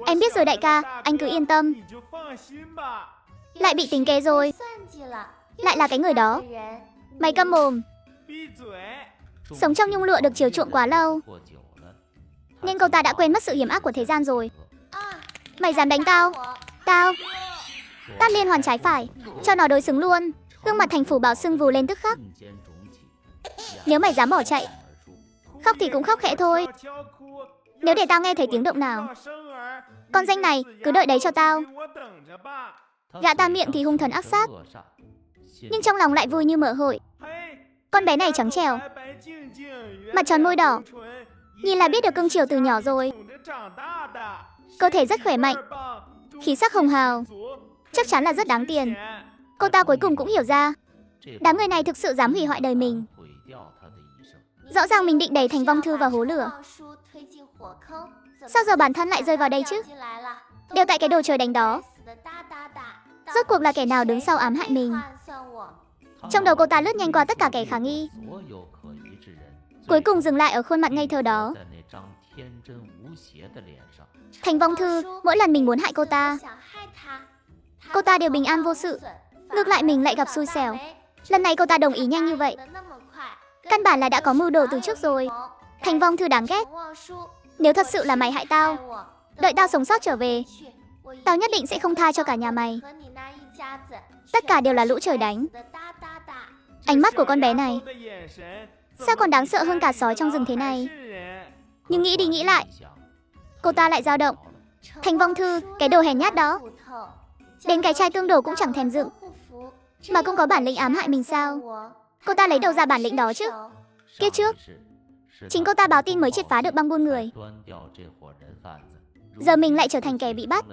Em biết rồi đại ca, anh cứ yên tâm. Lại bị tính kế rồi. Lại là cái người đó. Mày câm mồm. Sống trong nhung lụa được chiều chuộng quá lâu, nên cô ta đã quên mất sự hiểm ác của thế gian rồi. Mày dám đánh tao? Tao tát liên hoàn trái phải, cho nó đối xứng luôn. Gương mặt Thành Phủ Bảo sưng vù lên tức khắc. Nếu mày dám bỏ chạy, khóc thì cũng khóc khẽ thôi. Nếu để tao nghe thấy tiếng động nào, con danh này cứ đợi đấy cho tao. Gã ta miệng thì hung thần ác sát, nhưng trong lòng lại vui như mở hội. Con bé này trắng trẻo, mặt tròn môi đỏ, nhìn là biết được cưng chiều từ nhỏ rồi. Cơ thể rất khỏe mạnh, khí sắc hồng hào, chắc chắn là rất đáng tiền. Cô ta cuối cùng cũng hiểu ra, đám người này thực sự dám hủy hoại đời mình. Rõ ràng mình định đẩy Thành Vong Thư vào hố lửa, sao giờ bản thân lại rơi vào đây chứ? Đều tại cái đồ trời đánh đó. Rốt cuộc là kẻ nào đứng sau ám hại mình? Trong đầu cô ta lướt nhanh qua tất cả kẻ khả nghi, cuối cùng dừng lại ở khuôn mặt ngây thơ đó. Thành Vong Thư, mỗi lần mình muốn hại cô ta đều bình an vô sự. Ngược lại mình lại gặp xui xẻo. Lần này cô ta đồng ý nhanh như vậy, căn bản là đã có mưu đồ từ trước rồi. Thành Vong Thư đáng ghét. Nếu thật sự là mày hại tao, đợi tao sống sót trở về, tao nhất định sẽ không tha cho cả nhà mày. Tất cả đều là lũ trời đánh. Ánh mắt của con bé này sao còn đáng sợ hơn cả sói trong rừng thế này. Nhưng nghĩ đi nghĩ lại, cô ta lại dao động. Thành Vong Thư, cái đồ hèn nhát đó, đến cái chai tương đổ cũng chẳng thèm dựng, mà cũng có bản lĩnh ám hại mình sao? Cô ta lấy đâu ra bản lĩnh đó chứ? Kiếp trước, chính cô ta báo tin mới triệt phá được băng buôn người. Giờ mình lại trở thành kẻ bị bắt.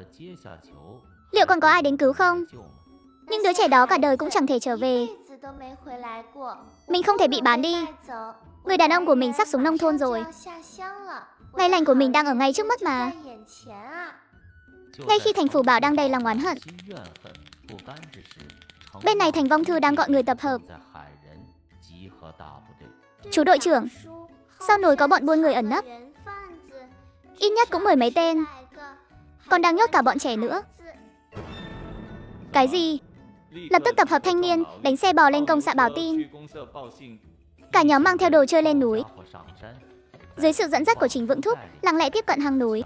Liệu còn có ai đến cứu không? Nhưng đứa trẻ đó cả đời cũng chẳng thể trở về. Mình không thể bị bán đi. Người đàn ông của mình sắp xuống nông thôn rồi. Ngày lành của mình đang ở ngay trước mắt mà. Ngay khi Thành Phủ Bảo đang đầy lòng oán hận, bên này Thành Vong Thư đang gọi người tập hợp. Chú đội trưởng, sau nồi có bọn buôn người ẩn nấp, ít nhất cũng 10 mấy tên, còn đang nhốt cả bọn trẻ nữa. Cái gì? Lập tức tập hợp thanh niên, đánh xe bò lên công xã báo tin. Cả nhóm mang theo đồ chơi lên núi. Dưới sự dẫn dắt của Trình Vượng Thúc, lặng lẽ tiếp cận hang núi.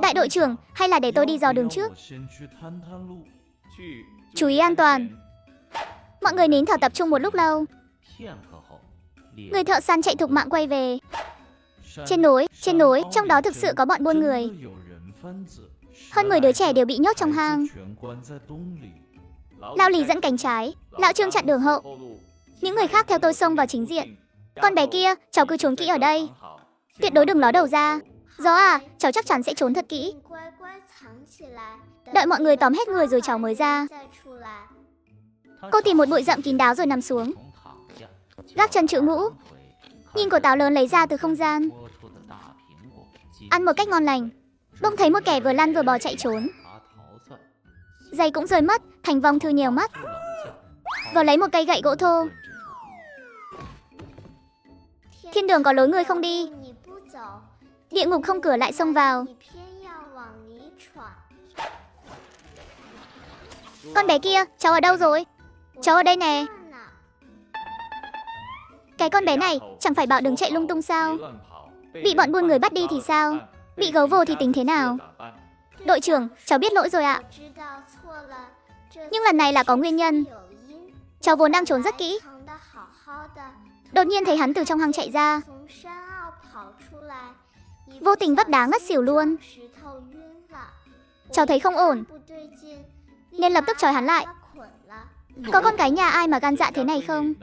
Đại đội trưởng, hay là để tôi đi dò đường trước? Chú ý an toàn. Mọi người nín thở tập trung một lúc lâu. Người thợ săn chạy thục mạng quay về. Trên núi, trong đó thực sự có bọn buôn người. Hơn 10 đứa trẻ đều bị nhốt trong hang. Lão Lý dẫn cánh trái, lão Trương chặn đường hậu. Những người khác theo tôi xông vào chính diện. Con bé kia, cháu cứ trốn kỹ ở đây, tuyệt đối đừng ló đầu ra. Gió à, cháu chắc chắn sẽ trốn thật kỹ. Đợi mọi người tóm hết người rồi cháu mới ra. Cô tìm một bụi rậm kín đáo rồi nằm xuống, gác chân chữ ngũ, nhìn quả táo lớn lấy ra từ không gian, ăn một cách ngon lành. Bỗng thấy một kẻ vừa lăn vừa bò chạy trốn. Giày cũng rơi mất. Thành Vong Thư nhèo mắt, vào lấy một cây gậy gỗ thô. Thiên đường có lối người không đi, địa ngục không cửa lại xông vào. Con bé kia, cháu ở đâu rồi? Cháu ở đây nè. Cái con bé này, chẳng phải bảo đừng chạy lung tung sao? Bị bọn buôn người bắt đi thì sao? Bị gấu vồ thì tính thế nào? Đội trưởng, cháu biết lỗi rồi ạ. Nhưng lần này là có nguyên nhân. Cháu vốn đang trốn rất kỹ, đột nhiên thấy hắn từ trong hang chạy ra, vô tình vấp đá ngất xỉu luôn. Cháu thấy không ổn, nên lập tức trói hắn lại. Có con cái nhà ai mà gan dạ thế này không?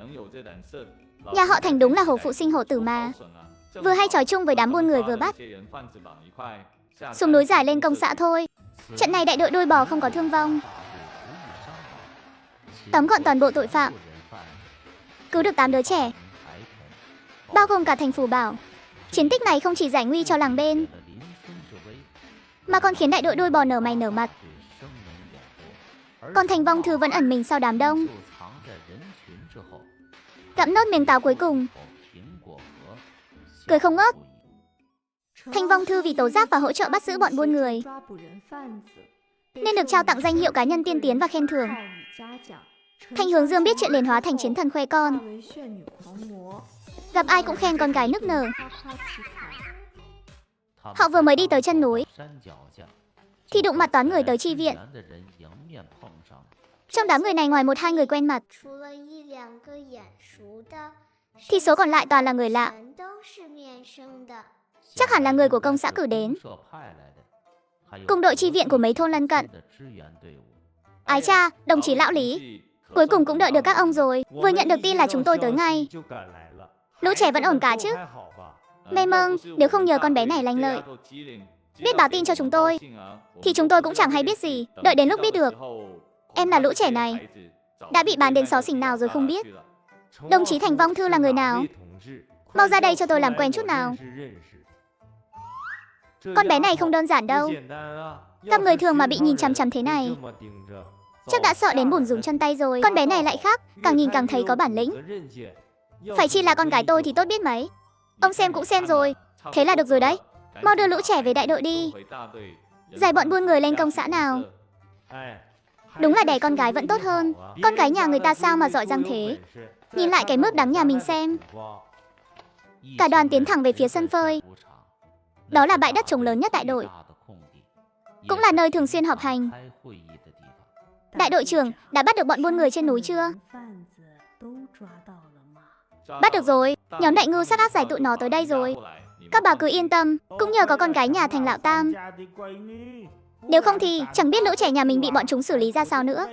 Nhà họ Thành đúng là hổ phụ sinh hổ tử mà. Vừa hay trói chung với đám buôn người vừa bắt. Xuống núi giải lên công xã thôi. Trận này đại đội đuôi bò không có thương vong, tóm gọn toàn bộ tội phạm, cứu được 8 đứa trẻ, bao gồm cả Thành Phủ Bảo. Chiến tích này không chỉ giải nguy cho làng bên, mà còn khiến đại đội đuôi bò nở mày nở mặt. Còn Thành Vong Thư vẫn ẩn mình sau đám đông, gặm nốt miếng táo cuối cùng, cười không ngớt. Thành Vong Thư vì tố giác và hỗ trợ bắt giữ bọn buôn người, nên được trao tặng danh hiệu cá nhân tiên tiến và khen thưởng. Thanh Hướng Dương biết chuyện liền hóa thành chiến thần khoe con, gặp ai cũng khen con gái nức nở. Họ vừa mới đi tới chân núi, thì đụng mặt toán người tới chi viện. Trong đám người này ngoài 1-2 người quen mặt, thì số còn lại toàn là người lạ. Chắc hẳn là người của công xã cử đến, cùng đội chi viện của mấy thôn lân cận. Ái cha, đồng chí lão Lý, cuối cùng cũng đợi được các ông rồi. Vừa nhận được tin là chúng tôi tới ngay. Lũ trẻ vẫn ổn cả chứ? May mừng, nếu không nhờ con bé này lanh lợi, biết báo tin cho chúng tôi, thì chúng tôi cũng chẳng hay biết gì. Đợi đến lúc biết được, em là lũ trẻ này đã bị bán đến xó xỉnh nào rồi không biết. Đồng chí Thành Vong Thư là người nào? Mau ra đây cho tôi làm quen chút nào. Con bé này không đơn giản đâu. Gặp người thường mà bị nhìn chằm chằm thế này, chắc đã sợ đến bủn rủn chân tay rồi. Con bé này lại khác, càng nhìn càng thấy có bản lĩnh. Phải chi là con gái tôi thì tốt biết mấy. Ông xem cũng xem rồi, thế là được rồi đấy. Mau đưa lũ trẻ về đại đội đi, giải bọn buôn người lên công xã nào. Đúng là đẻ con gái vẫn tốt hơn. Con gái nhà người ta sao mà giỏi giang thế. Nhìn lại cái mướp đắng nhà mình xem. Cả đoàn tiến thẳng về phía sân phơi. Đó là bãi đất trống lớn nhất đại đội, cũng là nơi thường xuyên họp hành. Đại đội trưởng, đã bắt được bọn buôn người trên núi chưa? Bắt được rồi, nhóm đại ngưu sắp áp giải tụi nó tới đây rồi. Các bà cứ yên tâm, cũng nhờ có con gái nhà Thành Lão Tam. Nếu không thì chẳng biết lũ trẻ nhà mình bị bọn chúng xử lý ra sao nữa.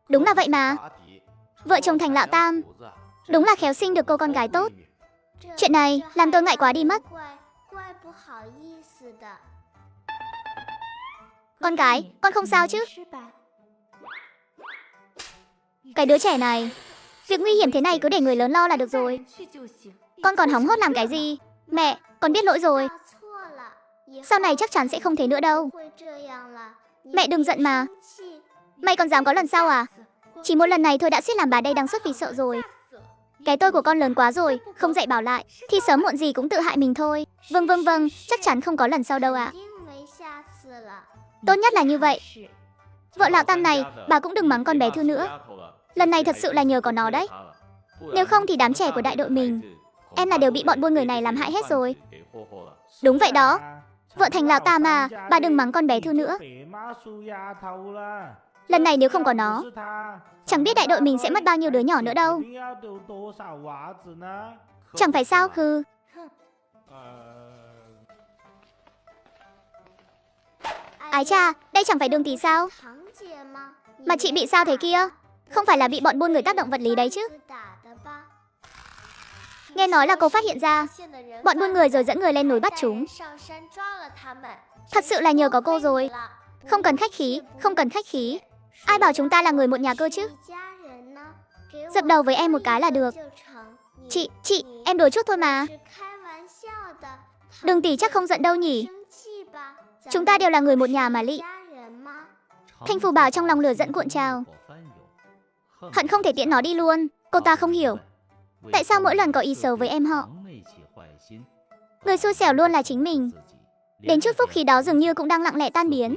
Đúng là vậy mà. Vợ chồng Thành Lão Tam đúng là khéo sinh được cô con gái tốt. Chuyện này làm tôi ngại quá đi mất. Con gái, con không sao chứ? Cái đứa trẻ này, việc nguy hiểm thế này cứ để người lớn lo là được rồi. Con còn hóng hốt làm cái gì? Mẹ, con biết lỗi rồi. Sau này chắc chắn sẽ không thế nữa đâu. Mẹ đừng giận mà. Mày còn dám có lần sau à? Chỉ một lần này thôi đã suýt làm bà đây đang xuất vì sợ rồi. Cái tôi của con lớn quá rồi, không dạy bảo lại thì sớm muộn gì cũng tự hại mình thôi. Vâng, chắc chắn không có lần sau đâu ạ. Tốt nhất là như vậy. Vợ Lão Tam này, bà cũng đừng mắng con bé Thư nữa. Lần này thật sự là nhờ có nó đấy. Nếu không thì đám trẻ của đại đội mình, em là đều bị bọn buôn người này làm hại hết rồi. Đúng vậy đó. Vợ Thành Lão Tam mà, bà đừng mắng con bé Thư nữa. Lần này nếu không có nó, chẳng biết đại đội mình sẽ mất bao nhiêu đứa nhỏ nữa đâu. Chẳng phải sao hư. Ái cha, đây chẳng phải Đường tỷ sao? Mà chị bị sao thế kia? Không phải là bị bọn buôn người tác động vật lý đấy chứ? Nghe nói là cô phát hiện ra bọn buôn người rồi dẫn người lên núi bắt chúng. Thật sự là nhờ có cô rồi. Không cần khách khí, không cần khách khí. Ai bảo chúng ta là người một nhà cơ chứ? Dập đầu với em một cái là được. Chị, em đùa chút thôi mà. Đường tỷ chắc không giận đâu nhỉ? Chúng ta đều là người một nhà mà lị. Thanh Phù Bảo trong lòng lửa giận cuộn trào, hận không thể tiễn nó đi luôn. Cô ta không hiểu tại sao mỗi lần có ý xấu với em họ, người xui xẻo luôn là chính mình. Đến chút phúc khí đó dường như cũng đang lặng lẽ tan biến.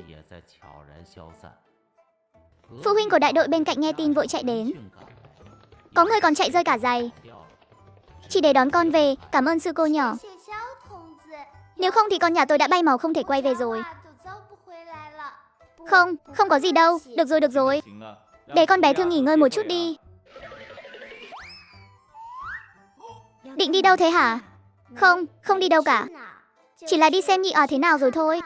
Phụ huynh của đại đội bên cạnh nghe tin vội chạy đến. Có người còn chạy rơi cả giày, chỉ để đón con về. Cảm ơn sư cô nhỏ. Nếu không thì con nhà tôi đã bay màu không thể quay về rồi. Không có gì đâu. Được rồi. Để con bé Thương nghỉ ngơi một chút đi. Định đi đâu thế hả? Không đi đâu cả. Chỉ là đi xem nhị thế nào rồi thôi.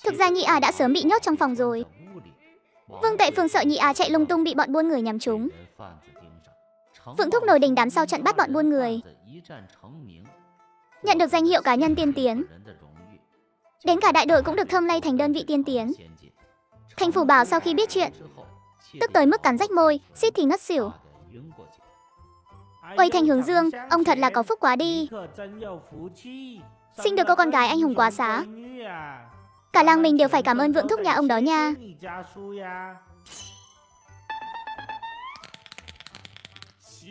Thực ra nhị đã sớm bị nhốt trong phòng rồi. Vương Tệ Phương sợ nhị chạy lung tung bị bọn buôn người nhắm trúng. Vượng Thúc nổi đình đám sau trận bắt bọn buôn người, nhận được danh hiệu cá nhân tiên tiến. Đến cả đại đội cũng được thơm lây thành đơn vị tiên tiến. Thành Phù Bảo sau khi biết chuyện, tức tới mức cắn rách môi, suýt thì ngất xỉu. Ôi Thành Hướng Dương, ông thật là có phúc quá đi. Sinh được cô con gái anh hùng quá xá. Cả làng mình đều phải cảm ơn Vượng Thúc nhà ông đó nha.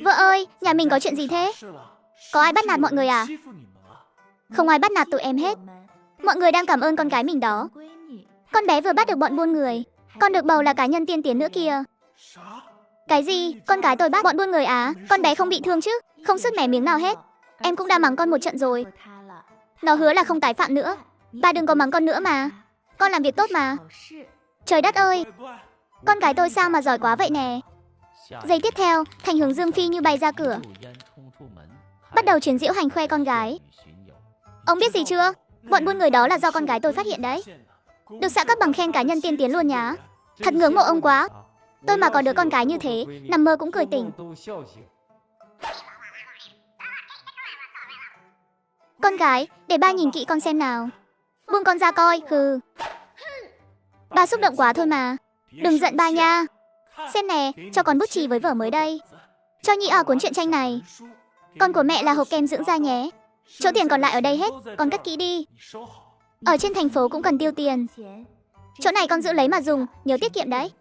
Vợ ơi, nhà mình có chuyện gì thế? Có ai bắt nạt mọi người à? Không ai bắt nạt tụi em hết. Mọi người đang cảm ơn con gái mình đó. Con bé vừa bắt được bọn buôn người, còn được bầu là cá nhân tiên tiến nữa kìa. Cái gì? Con gái tôi bắt bọn buôn người à? Con bé không bị thương chứ? Không sứt mẻ miếng nào hết. Em cũng đã mắng con một trận rồi. Nó hứa là không tái phạm nữa. Bà đừng có mắng con nữa mà. Con làm việc tốt mà. Trời đất ơi, con gái tôi sao mà giỏi quá vậy nè. Giây tiếp theo, Thành hướng Dương phi như bay ra cửa, bắt đầu chuyến diễu hành khoe con gái. Ông biết gì chưa? Bọn buôn người đó là do con gái tôi phát hiện đấy. Được xã cấp bằng khen cá nhân tiên tiến luôn nhá. Thật ngưỡng mộ ông quá. Tôi mà có đứa con gái như thế, nằm mơ cũng cười tỉnh. Con gái, để ba nhìn kỹ con xem nào. Buông con ra coi, hừ. Ba xúc động quá thôi mà. Đừng giận ba nha. Xem nè, cho con bút chì với vở mới đây. Cho Nhi cuốn truyện tranh này. Con của mẹ là hộp kem dưỡng da nhé. Chỗ tiền còn lại ở đây hết, con cất kỹ đi. Ở trên thành phố cũng cần tiêu tiền. Chỗ này con giữ lấy mà dùng, nhớ tiết kiệm đấy.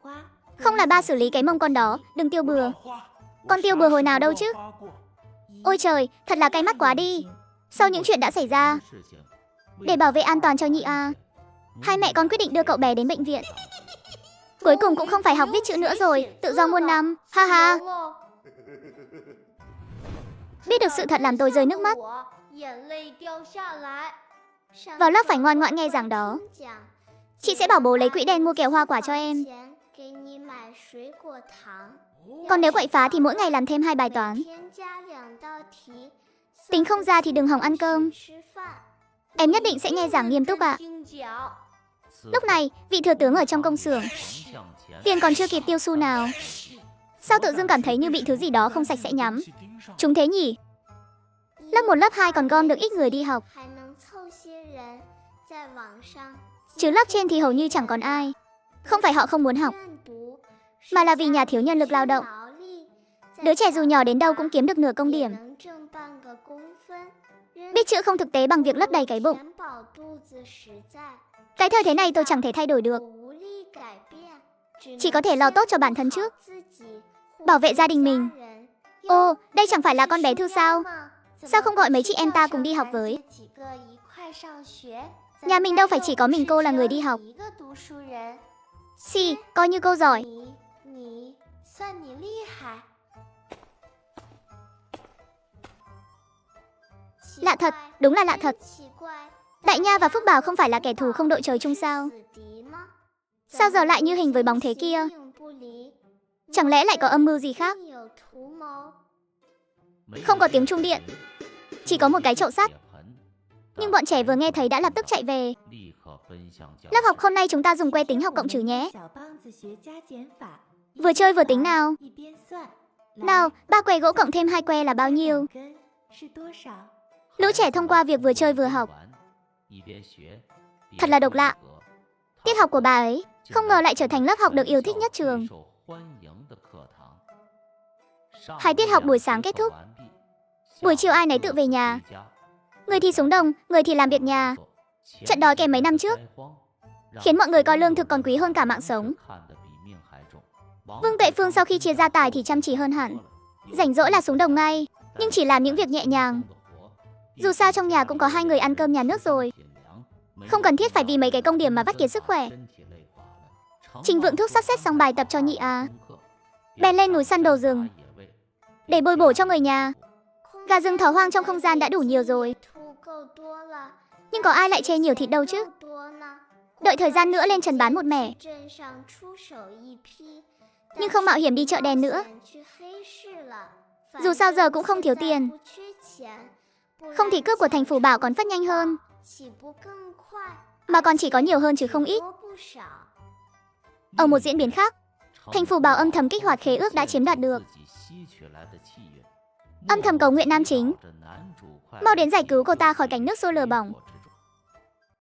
Không là ba xử lý cái mông con đó, đừng tiêu bừa. Con tiêu bừa hồi nào đâu chứ. Ôi trời, thật là cay mắt quá đi. Sau những chuyện đã xảy ra, để bảo vệ an toàn cho Nhi hai mẹ con quyết định đưa cậu bé đến bệnh viện. Cuối cùng cũng không phải học viết chữ nữa rồi, tự do muôn năm, ha ha. Biết được sự thật làm tôi rơi nước mắt. Vào lớp phải ngoan ngoãn nghe giảng đó. Chị sẽ bảo bố lấy quỹ đen mua kẹo hoa quả cho em. Còn nếu quậy phá thì mỗi ngày làm thêm 2 bài toán. Tính không ra thì đừng hòng ăn cơm. Em nhất định sẽ nghe giảng nghiêm túc ạ. Lúc này, vị thừa tướng ở trong công xưởng. Tiền còn chưa kịp tiêu xu nào. Sao tự dưng cảm thấy như bị thứ gì đó không sạch sẽ nhắm. Chúng thế nhỉ? Lớp 1 lớp 2 còn gom được ít người đi học. Chứ lớp trên thì hầu như chẳng còn ai. Không phải họ không muốn học, mà là vì nhà thiếu nhân lực lao động. Đứa trẻ dù nhỏ đến đâu cũng kiếm được nửa công điểm. Biết chữ không thực tế bằng việc lấp đầy cái bụng. Cái thời thế này tôi chẳng thể thay đổi được. Chỉ có thể lo tốt cho bản thân trước, bảo vệ gia đình mình. Ô, đây chẳng phải là con bé Thư sao? Sao không gọi mấy chị em ta cùng đi học với? Nhà mình đâu phải chỉ có mình cô là người đi học. Xì, coi như cô giỏi. Lạ thật, đúng là lạ thật. Đại Nha và Phúc Bảo không phải là kẻ thù không đội trời chung sao? Sao giờ lại như hình với bóng thế kia? Chẳng lẽ lại có âm mưu gì khác? Không có tiếng chuông điện, chỉ có một cái chậu sắt. Nhưng bọn trẻ vừa nghe thấy đã lập tức chạy về. Lớp học hôm nay chúng ta dùng que tính học cộng trừ nhé. Vừa chơi vừa tính nào. Nào, 3 que gỗ cộng thêm 2 que là bao nhiêu? Lũ trẻ thông qua việc vừa chơi vừa học. Thật là độc lạ. Tiết học của bà ấy không ngờ lại trở thành lớp học được yêu thích nhất trường. 2 tiết học buổi sáng kết thúc. Buổi chiều ai nấy tự về nhà. Người thì xuống đồng, người thì làm việc nhà. Trận đói kèm mấy năm trước khiến mọi người coi lương thực còn quý hơn cả mạng sống. Vương Tuệ Phương sau khi chia gia tài thì chăm chỉ hơn hẳn. Rảnh rỗi là xuống đồng ngay, nhưng chỉ làm những việc nhẹ nhàng. Dù sao trong nhà cũng có 2 người ăn cơm nhà nước rồi, không cần thiết phải vì mấy cái công điểm mà vắt kiệt sức khỏe. Trình Vượng Thúc sắp xếp xong bài tập cho Nhị bèn lên núi săn đồ rừng để bồi bổ cho người nhà. Gà rừng thỏ hoang trong không gian đã đủ nhiều rồi, nhưng có ai lại chê nhiều thịt đâu chứ. Đợi thời gian nữa lên trần bán một mẻ, nhưng không mạo hiểm đi chợ đen nữa. Dù sao giờ cũng không thiếu tiền. Không thì cướp của thành phủ Bảo còn phát nhanh hơn, mà còn chỉ có nhiều hơn chứ không ít. Ở một diễn biến khác, thành phủ Bảo âm thầm kích hoạt khế ước đã chiếm đoạt được. Âm thầm cầu nguyện nam chính mau đến giải cứu cô ta khỏi cảnh nước sôi lửa bỏng.